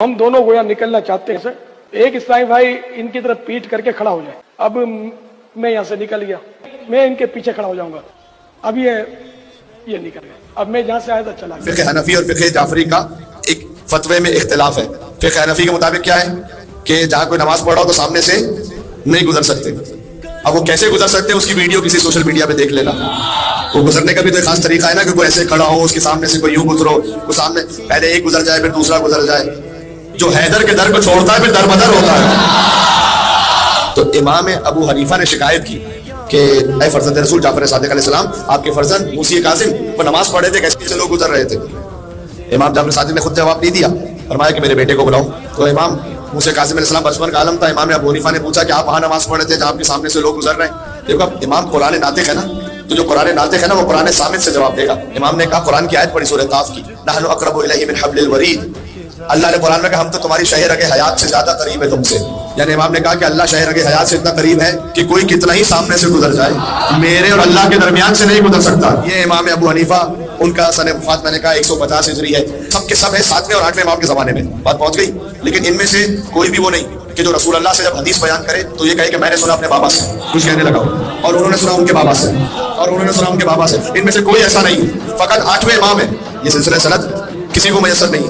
ہم دونوں گویا نکلنا چاہتے ہیں سر، ایک اسلامی بھائی ان کی طرف پیٹ کر کے کھڑا ہو جائے. اب میں یہاں سے نکل گیا، میں ان کے پیچھے کھڑا ہو جاؤں گا. اب یہ نکل گیا، اب میں جہاں سے آیا تھا چلا گیا. فقہ حنفی اور فقہ جعفری کا ایک فتوے میں اختلاف ہے. فقہ حنفی کے مطابق کیا ہے کہ جہاں کوئی نماز پڑھ رہا ہو تو سامنے سے نہیں گزر سکتے. اب وہ کیسے گزر سکتے ہیں اس کی ویڈیو کسی سوشل میڈیا پہ دیکھ لینا. وہ گزرنے کا بھی تو ایک خاص طریقہ ہے نا کہ کوئی ایسے کھڑا ہو، اس کے سامنے سے کوئی یوں گزرو، وہ سامنے پہلے ایک گزر جائے پھر دوسرا گزر جائے. جو حیدر کے در کو چھوڑتا ہے پھر در بدر ہوتا ہے. تو امام ابو حنیفہ نے شکایت کی کہ اے فرزند رسول جعفر صادق علیہ السلام، آپ کے فرزند موسی کاظم وہ نماز پڑھ رہے تھے، کیسے لوگ گزر رہے تھے. امام جعفر صادق نے خود جواب نہیں دیا، فرمایا کہ میرے بیٹے کو بلاؤ. تو امام موسی کاظم علیہ السلام بچپن کا عالم تھا. امام ابو حنیفہ نے پوچھا کہ آپ وہاں نماز پڑھ رہے تھے جہاں آپ کے سامنے سے لوگ گزر رہے ہیں. دیکھو اب امام قرآن ناطق ہے نا، تو جو قرآن ناطق ہے نا وہ قرآن صامت سے جواب دے گا. امام نے کہا قرآن کی آیت پڑھی سورہ قاف کی، نحن اقرب الیہ من حبل الورید. اللہ نے قرآن میں کہا ہم تو تمہاری شہ رگ حیات سے زیادہ قریب ہے تم سے. یعنی امام نے کہا کہ اللہ شہ رگ حیات سے اتنا قریب ہے کہ کوئی کتنا ہی سامنے سے گزر جائے میرے اور اللہ کے درمیان سے نہیں گزر سکتا. یہ امام ابو حنیفہ، ان کا سن وفات میں نے کہا 150 ہجری ہے. سب کے سب ہے 7ویں اور 8ویں امام کے زمانے میں بات پہنچ گئی. لیکن ان میں سے کوئی بھی وہ نہیں کہ جو رسول اللہ سے جب حدیث بیان کرے تو یہ کہے کہ میں نے سنا اپنے بابا سے، کچھ کہنے لگا اور انہوں نے سنا ان کے بابا سے اور انہوں نے سنا ان کے بابا سے. ان میں سے کوئی ایسا نہیں، فقط 8ویں امام ہے. یہ سلسلہ سند کسی کو میسر نہیں.